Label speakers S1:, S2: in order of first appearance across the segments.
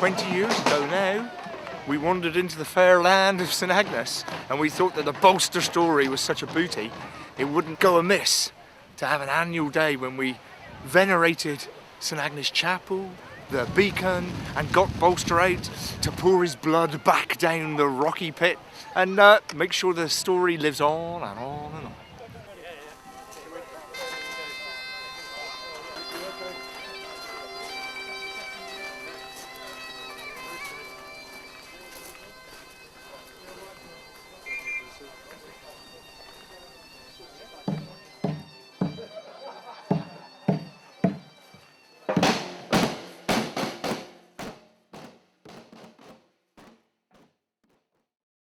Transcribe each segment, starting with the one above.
S1: 20 years ago now, we wandered into the fair land of St Agnes, and we thought that the Bolster story was such a booty, it wouldn't go amiss to have an annual day when we venerated St Agnes Chapel, the beacon, and got Bolster out to pour his blood back down the rocky pit and make sure the story lives on and on and on.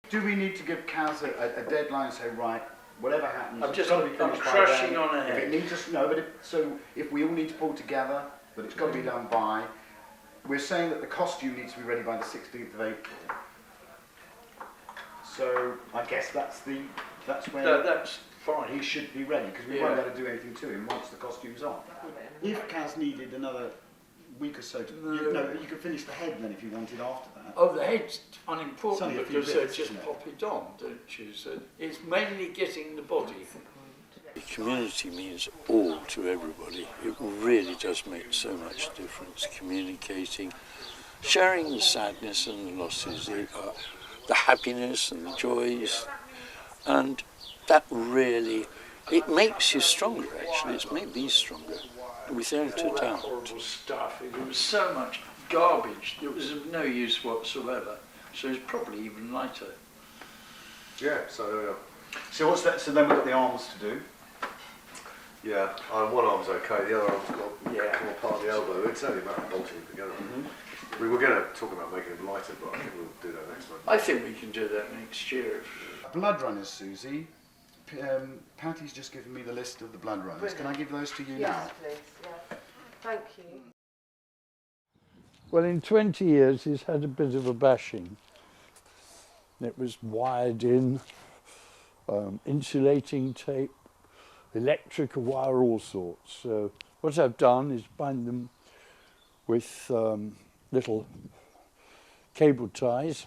S2: Do we need to give Kaz a deadline and say, right, whatever happens,
S3: I'm
S2: it's got to be finished by
S3: crushing
S2: then.
S3: on ahead.
S2: If it needs us, no, but if we all need to pull together, but it's got to be done by, we're saying that the costume needs to be ready by the 16th of April. So I guess that's when
S3: that's fine.
S2: he should be ready, because we won't be able to do anything to him once the costume's on. If Kaz needed another week or so, you could finish the head then if you wanted after that.
S3: Oh, the head's unimportant because they
S2: bits,
S3: just pop it on, don't you? So it's mainly getting the body.
S4: The community means all to everybody. It really does make so much difference. Communicating, sharing the sadness and the losses, the happiness and the joys, and that really, it makes you stronger actually. It's made me stronger. Without a doubt.
S3: Horrible stuff. It was so much garbage. It was of no use whatsoever. So it's probably even lighter.
S5: Yeah. So
S2: what's that? So then we've got the arms to do.
S5: yeah, one arm's okay. The other arm's got come apart at the elbow. It's only a matter of bolting them together. We were going to talk about making them lighter, but I think we'll do that next month.
S3: I think we can do that next year.
S2: Blood runners, Susie. Patty's just given me the list of the blood runners.
S6: Brilliant.
S2: Can I give those to you now?
S6: Yes, please. Yeah. Thank you.
S4: Well, in 20 years, he's had a bit of a bashing. It was wired in, insulating tape, electrical wire, all sorts. So what I've done is bind them with little cable ties,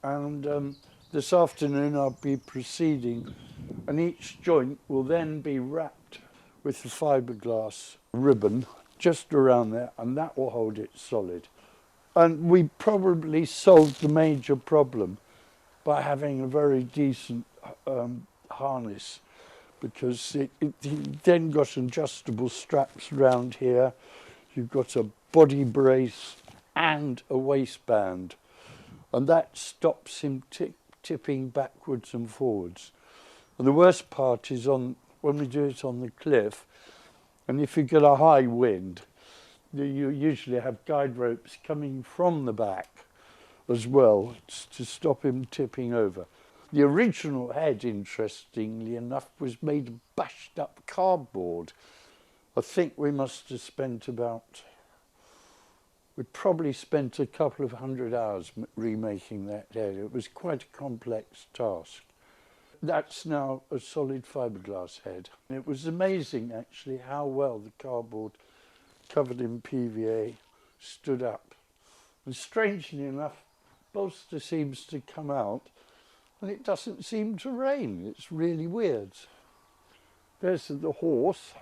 S4: and this afternoon I'll be proceeding, and each joint will then be wrapped with the fiberglass ribbon just around there, and that will hold it solid. And we probably solved the major problem by having a very decent harness, because it then got adjustable straps around here. You've got a body brace and a waistband, and that stops him tipping backwards and forwards. And the worst part is when we do it on the cliff, and if you get a high wind, you usually have guide ropes coming from the back as well to stop him tipping over. The original head, interestingly enough, was made of bashed up cardboard. I think we must have spent we probably spent a couple of 100 hours remaking that head. It was quite a complex task. That's now a solid fiberglass head. It was amazing actually how well the cardboard covered in PVA stood up. And strangely enough, Bolster seems to come out and it doesn't seem to rain. It's really weird. There's the horse,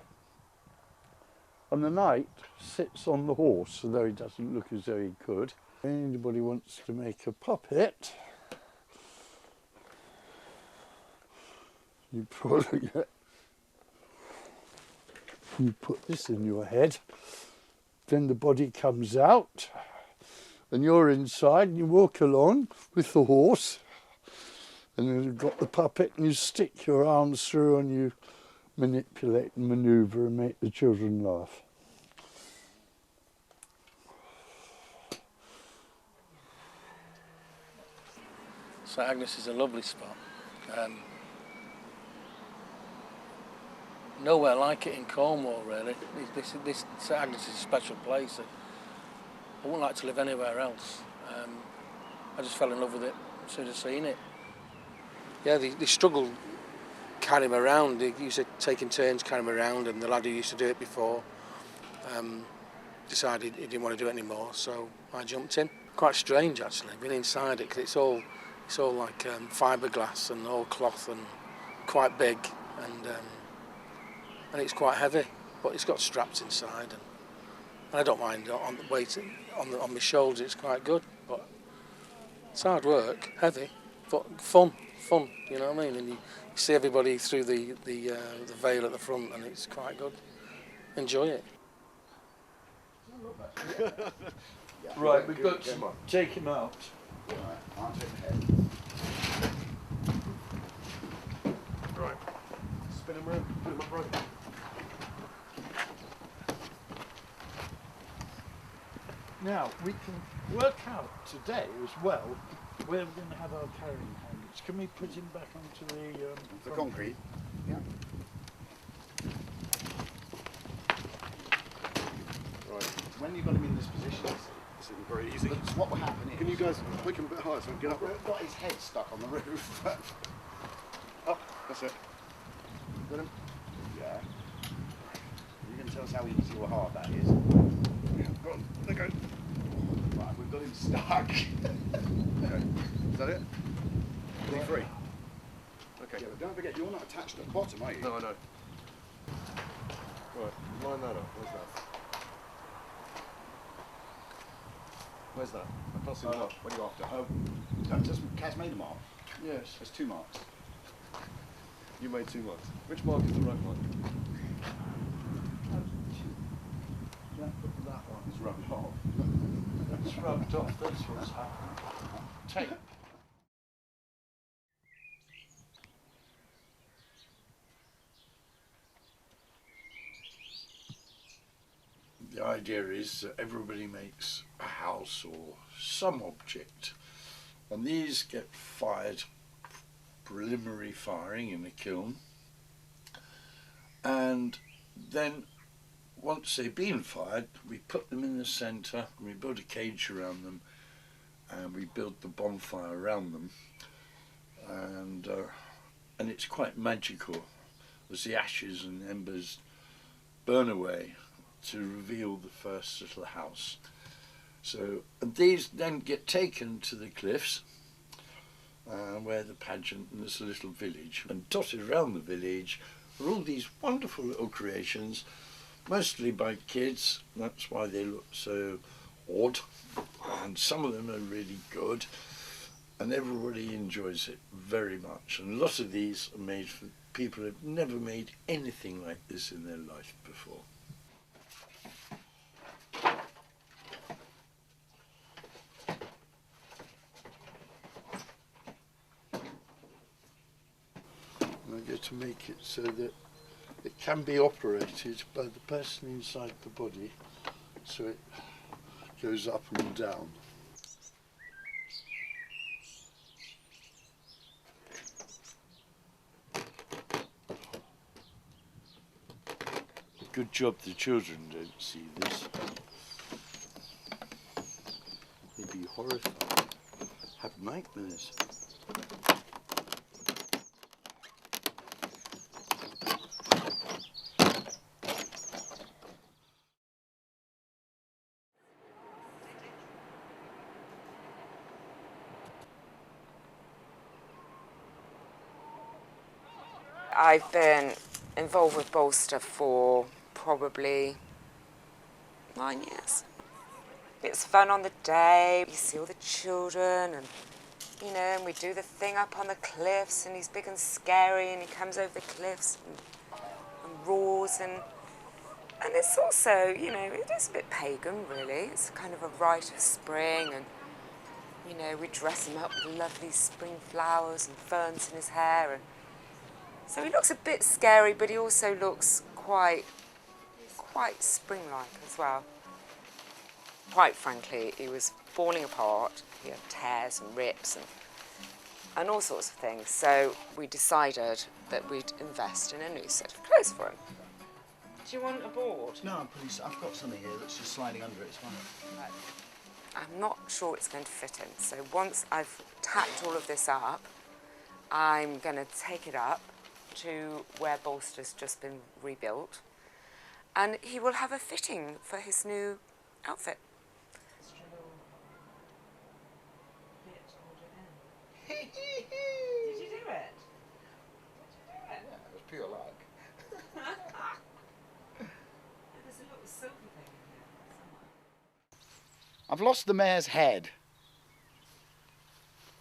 S4: and the knight sits on the horse, although he doesn't look as though he could. Anybody wants to make a puppet, you put this in your head, then the body comes out, and you're inside, and you walk along with the horse, and then you've got the puppet, and you stick your arms through, and you manipulate and manoeuvre and make the children laugh.
S7: St Agnes is a lovely spot. Nowhere like it in Cornwall, really. This St Agnes is a special place. I wouldn't like to live anywhere else. I just fell in love with it as soon as seen it. Yeah, they struggled carry him around. They used to take in turns carry him around, and the lad who used to do it before, decided he didn't want to do it anymore, so I jumped in. Quite strange actually, being inside it, because it's all like fiberglass and all cloth and quite big, and it's quite heavy, but it's got straps inside, and I don't mind on the weight on my shoulders. It's quite good, but it's hard work, heavy, but fun. You know what I mean? And you see everybody through the veil at the front, and it's quite good. Enjoy it.
S4: Right, we've got to take him out.
S2: Right, I'll take the head.
S5: Right. Spin him around, put him upright.
S4: Now, we can work out today as well where we're going to have our carrying handles. Can we put him back onto
S2: The concrete? Yeah.
S5: Right.
S2: When you've got him in this position,
S5: This isn't very easy.
S2: what will happen is...
S5: Can you guys make him a bit higher so we can get up?
S2: We've got his head stuck on the roof.
S5: Up, that's it. Got him?
S2: Yeah. You can tell us how easy or hard that is.
S5: Yeah, go on, there you go.
S2: Right, we've got him stuck.
S5: Okay. Is that it? Is he free? Okay.
S2: Yeah, but don't forget, you're not attached at the bottom, are you?
S5: No, I know. Right, line that up. Where's that? Where's that? I can't see the mark. What are you after?
S2: Kaz made a mark.
S5: Yes.
S2: There's 2 marks.
S5: You made 2 marks. Which mark is the right one?
S2: That one is rubbed off.
S4: It's rubbed off, that's what's happened. Tape. The idea is that everybody makes a house or some object, and these get fired, preliminary firing in a kiln, and then once they've been fired, we put them in the centre, and we build a cage around them, and we build the bonfire around them, and it's quite magical as the ashes and embers burn away to reveal the first little house. So, and these then get taken to the cliffs where the pageant, and there's a little village, and dotted around the village are all these wonderful little creations, mostly by kids. That's why they look so odd, and some of them are really good, and everybody enjoys it very much. And a lot of these are made for people who have never made anything like this in their life before. And I get to make it so that it can be operated by the person inside the body, so it goes up and down. Good job the children don't see this. They'd be horrified, have nightmares.
S8: I've been involved with Bolster for probably 9 years. It's fun on the day, you see all the children and, you know, and we do the thing up on the cliffs and he's big and scary and he comes over the cliffs and roars and it's also, you know, it is a bit pagan really. It's kind of a rite of spring and, you know, we dress him up with lovely spring flowers and ferns in his hair and so he looks a bit scary, but he also looks quite spring-like as well. Quite frankly, he was falling apart. He had tears and rips and all sorts of things. So we decided that we'd invest in a new set of clothes for him. Do you want a board?
S2: No, please. I've got something here that's just sliding under it. It's fine.
S8: Right. I'm not sure it's going to fit him. So once I've tacked all of this up, I'm going to take it up to where Bolster's just been rebuilt, and he will have a fitting for his new outfit.
S6: Did you do it?
S2: Yeah, it was pure luck.
S6: There's a little silver thing in here somewhere.
S2: I've lost the mare's head.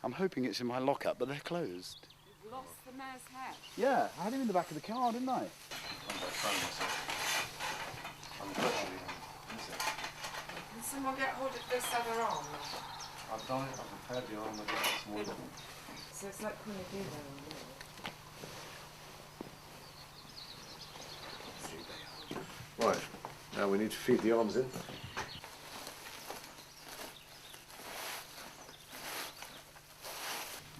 S2: I'm hoping it's in my lockup, but they're closed.
S8: You've lost the mare's head.
S2: Yeah, I had him in the back of the car, didn't I?
S6: Can someone get hold of this other arm?
S5: I've done it, I've repaired the arm, I've got some more.
S6: So it's like when you do that.
S5: Right, now we need to feed the arms in.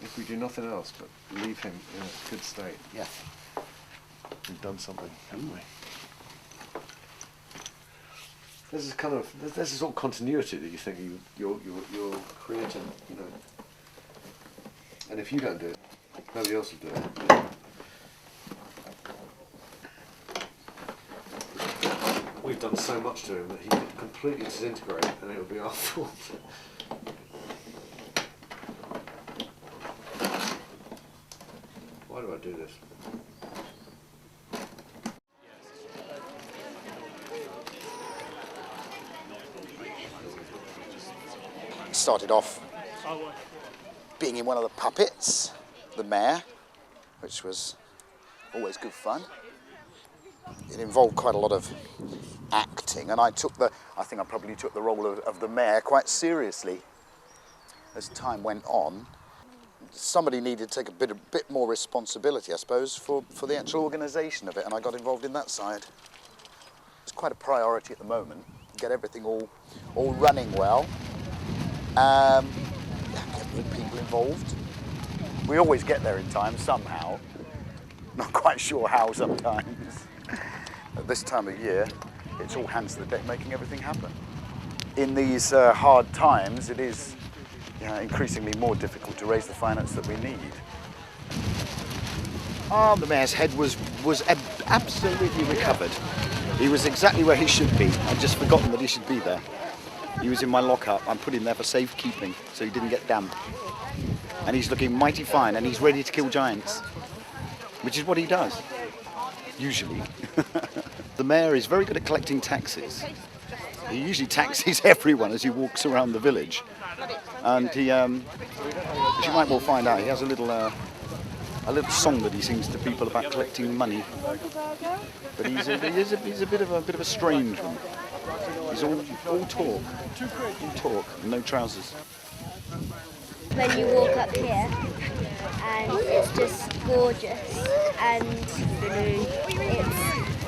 S5: If we do nothing else but leave him in a good state,
S2: Yeah.
S5: we've done something, haven't we? There's this sort of continuity that you think you're creating, you know. And if you don't do it, nobody else will do it. We've done so much to him that he could completely disintegrate, and it would be our fault. Why do I do this?
S2: Started off being in one of the puppets, the mare, which was always good fun. It involved quite a lot of acting, and I think I probably took the role of the mare quite seriously. As time went on, somebody needed to take a bit more responsibility, I suppose, for the actual organisation of it, and I got involved in that side. It's quite a priority at the moment, get everything all running well. Get more people involved. We always get there in time somehow. Not quite sure how sometimes. At this time of year, it's all hands to the deck making everything happen. In these hard times, it is increasingly more difficult to raise the finance that we need. The mare's head was absolutely recovered. He was exactly where he should be. I'd just forgotten that he should be there. He was in my lockup. I put him there for safekeeping, so he didn't get damp. And he's looking mighty fine, and he's ready to kill giants, which is what he does, usually. The mayor is very good at collecting taxes. He usually taxes everyone as he walks around the village. And he, as you might well find out, he has a little song that he sings to people about collecting money. But he's a bit of a strange one. He's all talk, and no trousers.
S9: When you walk up here, and it's just gorgeous, and it's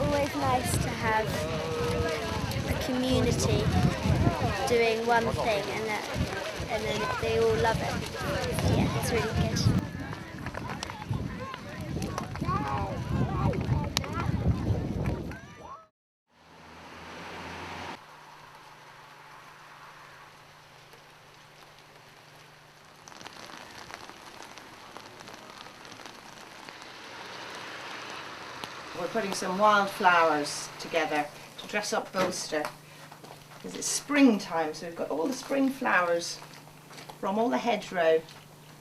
S9: always nice to have a community doing one thing, and then they all love it. Yeah, it's really good.
S6: We're putting some wildflowers together to dress up Bolster. Because it's springtime, so we've got all the spring flowers from all the hedgerow.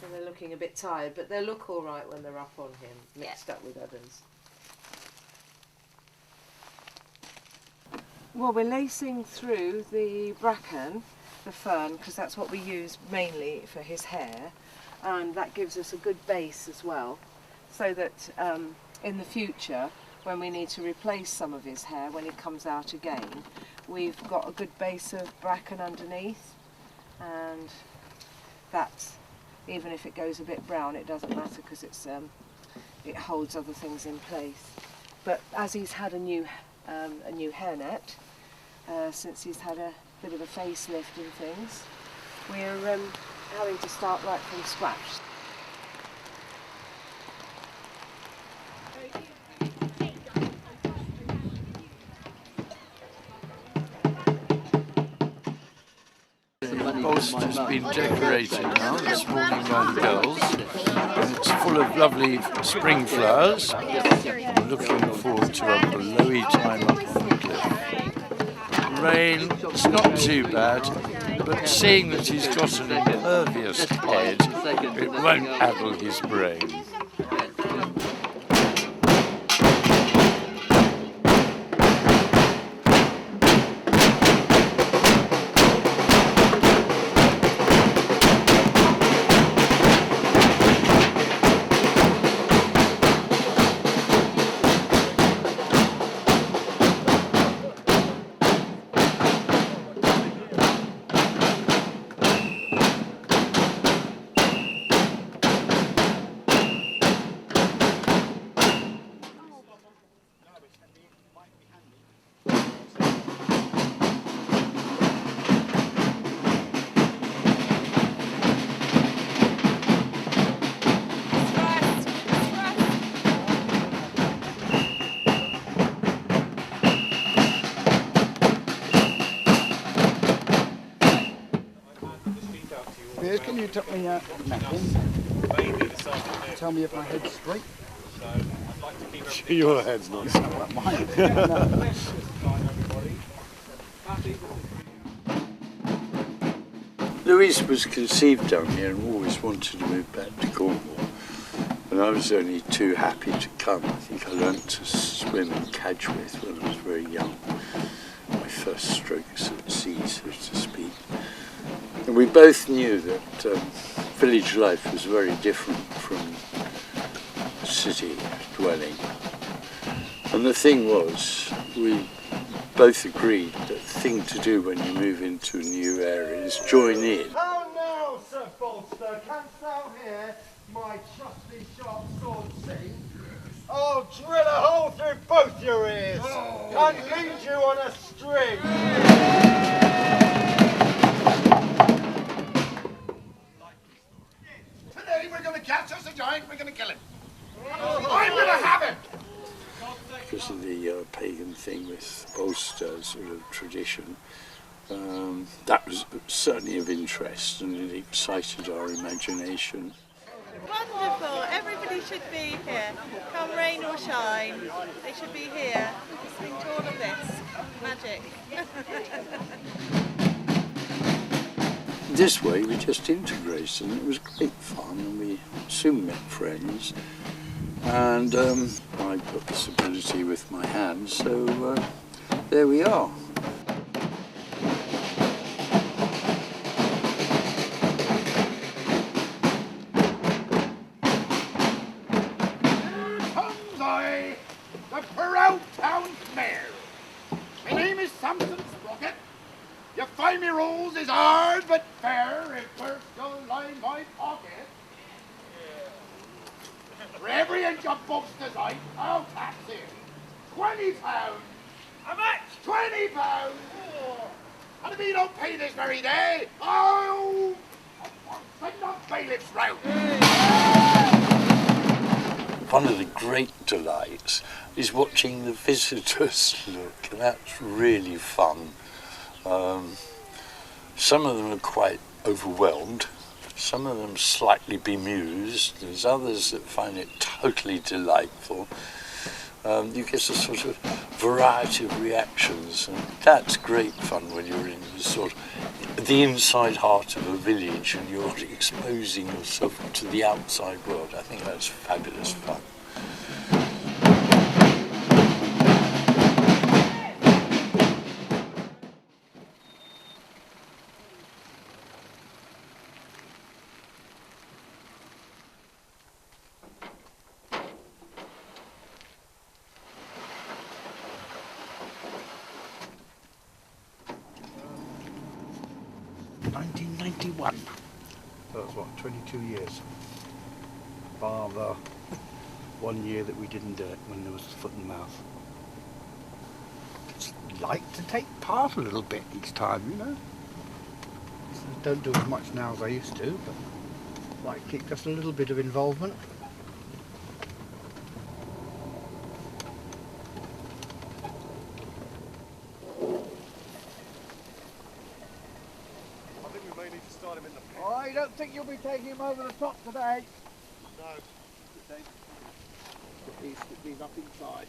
S6: And they're looking a bit tired, but they'll look all right when they're up on him, mixed up with others. Well, we're lacing through the bracken, the fern, because that's what we use mainly for his hair, and that gives us a good base as well, so that in the future, when we need to replace some of his hair when he comes out again, we've got a good base of bracken underneath, and that, even if it goes a bit brown, it doesn't matter because it holds other things in place. But as he's had a new hairnet, since he's had a bit of a facelift and things, we're having to start right from scratch.
S7: The bolster's been decorated now this morning by the girls, and it's full of lovely spring flowers. I'm looking forward to a blowy time up on the cliff.
S4: rain, it's not too bad, but seeing that he's got an impervious head, it won't addle his brain.
S2: Here, can you tuck me out napkin? Tell me if my head's straight.
S5: Your head's not.
S2: Like mine. No.
S4: Louise was conceived down here and always wanted to move back to Cornwall. And I was only too happy to come. I think I learnt to swim in Cadgwith when I was very young. My first strokes at sea, so to speak. And we both knew that village life was very different from city dwelling. And the thing was, we both agreed that the thing to do when you move into a new area is join in.
S1: How now, Sir Bolster, canst thou hear my trusty sharp sword sing? I'll drill a hole through both your ears and lead you on a string.
S2: Today we're going to catch us a giant, we're going to kill him. I'm going to have him.
S4: Because of the pagan thing with Bolster sort of tradition, that was certainly of interest and it excited our imagination.
S10: Wonderful, everybody should be here. Come rain or shine, they should be here. Listening to all of this. Magic.
S4: This way we just integrated and it was great fun and we soon met friends. And I put this ability with my hands, so there we are.
S2: Comes I, the proud town mayor. My name is Samson Sprocket. You find me rules is hard but fair if first you'll line my pocket. For every inch of Bolster's height, I'll tax him £20. How much? £20. And if he don't pay this very day, I'll send the bailiffs round.
S4: One of the great delights is watching the visitors look, and that's really fun. Some of them are quite overwhelmed. Some of them slightly bemused, there's others that find it totally delightful. You get a sort of variety of reactions, and that's great fun when you're in the inside heart of a village and you're exposing yourself to the outside world. I think that's fabulous fun.
S11: So that's what, 22 years. Bar the 1 year that we didn't do it when there was foot and mouth. Just like to take part a little bit each time, you know. I don't do as much now as I used to, but like to keep just a little bit of involvement. I don't think you'll be taking him over the top today. No. Get these up inside.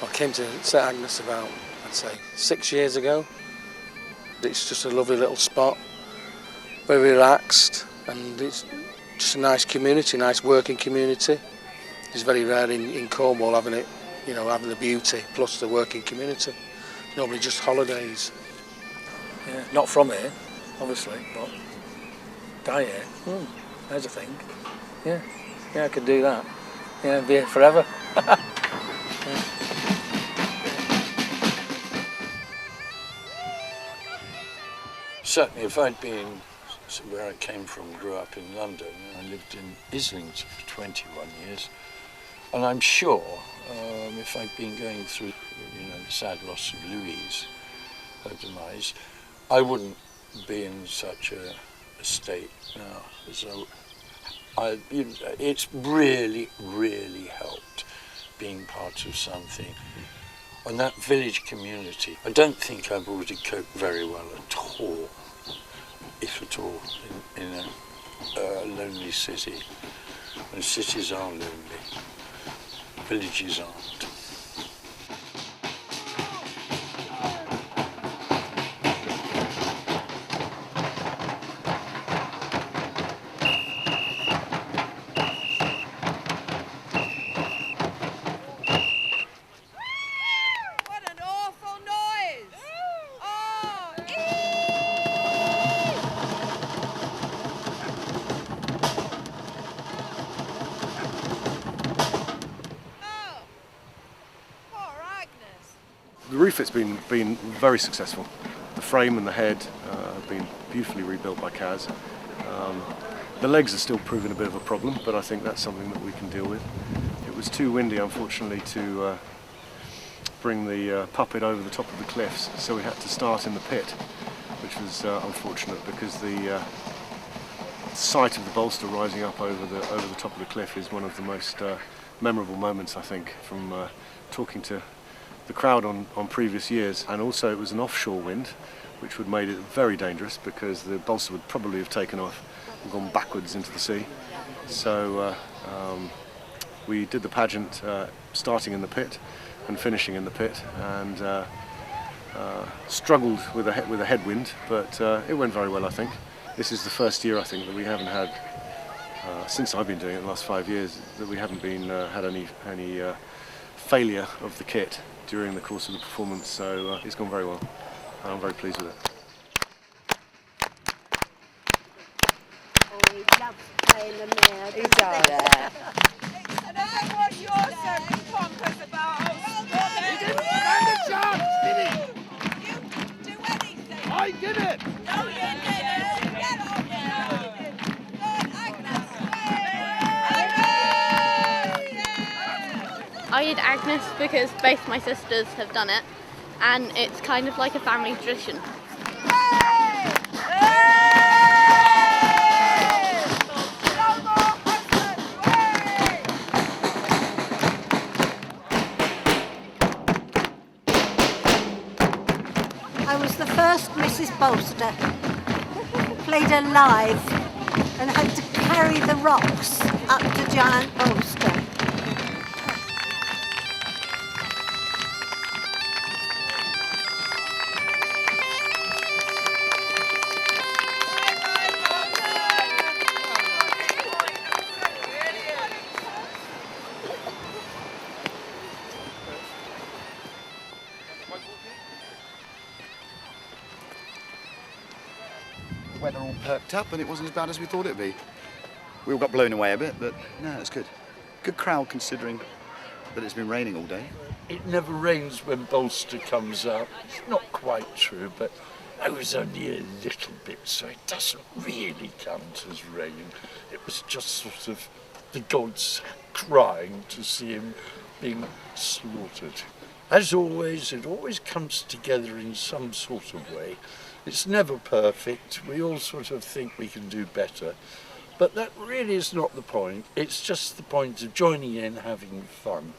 S7: I came to St Agnes about, I'd say, 6 years ago. It's just a lovely little spot, very relaxed, and it's just a nice community, nice working community. It's very rare in Cornwall having it, you know, having the beauty plus the working community. Normally just holidays. Yeah, not from here, obviously, but die here. There's a thing. Yeah, I could do that. Yeah, be here forever. Yeah.
S4: Certainly, if I'd been where I came from, grew up in London, I lived in Islington for 21 years, and I'm sure if I'd been going through, you know, the sad loss of Louise, her demise, I wouldn't be in such a state now. So it's really, really helped being part of something. And that village community, I don't think I've already coped very well at all, if at all, in a lonely city. And cities are lonely, villages aren't.
S5: The refit's been very successful. The frame and the head have been beautifully rebuilt by Kaz. The legs are still proving a bit of a problem, but I think that's something that we can deal with. It was too windy, unfortunately, to bring the puppet over the top of the cliffs, so we had to start in the pit, which was unfortunate because the sight of the bolster rising up over the top of the cliff is one of the most memorable moments, I think, from talking to the crowd on previous years. And also it was an offshore wind, which would have made it very dangerous because the bolster would probably have taken off and gone backwards into the sea. So we did the pageant starting in the pit and finishing in the pit, and struggled with a headwind, but it went very well, I think. This is the first year, I think, that we haven't had, since I've been doing it the last 5 years, that we haven't been had any failure of the kit during the course of the performance, so it's gone very well, and I'm very pleased with it.
S9: Oh, he loves playing the mirror.
S6: He does.
S10: And I was yours, pompous about
S11: He didn't stand a chance, did he?
S10: You do anything.
S11: I did it!
S10: No, you didn't. Get off now. Lord Agnes.
S12: I did Agnes because both my sisters have done it, and it's kind of like a family tradition.
S13: I was the first Mrs. Bolster, played her live and had to carry the rocks up to Giant Bolster.
S2: The weather all perked up and it wasn't as bad as we thought it'd be. We all got blown away a bit, but no, it's good. Good crowd considering that it's been raining all day.
S4: It never rains when Bolster comes out. It's not quite true, but it was only a little bit, so it doesn't really count as rain. It was just sort of the gods crying to see him being slaughtered. As always, it always comes together in some sort of way. It's never perfect. We all sort of think we can do better. But that really is not the point. It's just the point of joining in, having fun.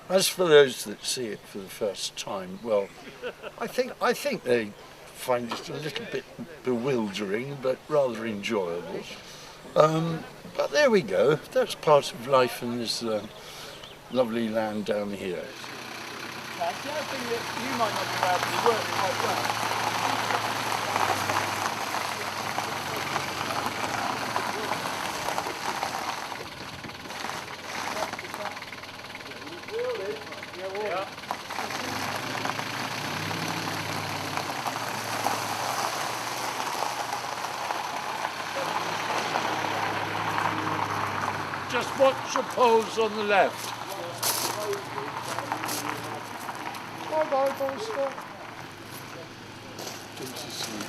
S4: As for those that see it for the first time, well, I think they find it a little bit bewildering, but rather enjoyable. But there we go. That's part of life in this lovely land down here.
S7: Now, the other thing that you might not be able to work quite well.
S14: Just watch your pose on the left. Bye-bye, Bolster.
S5: Jumps asleep.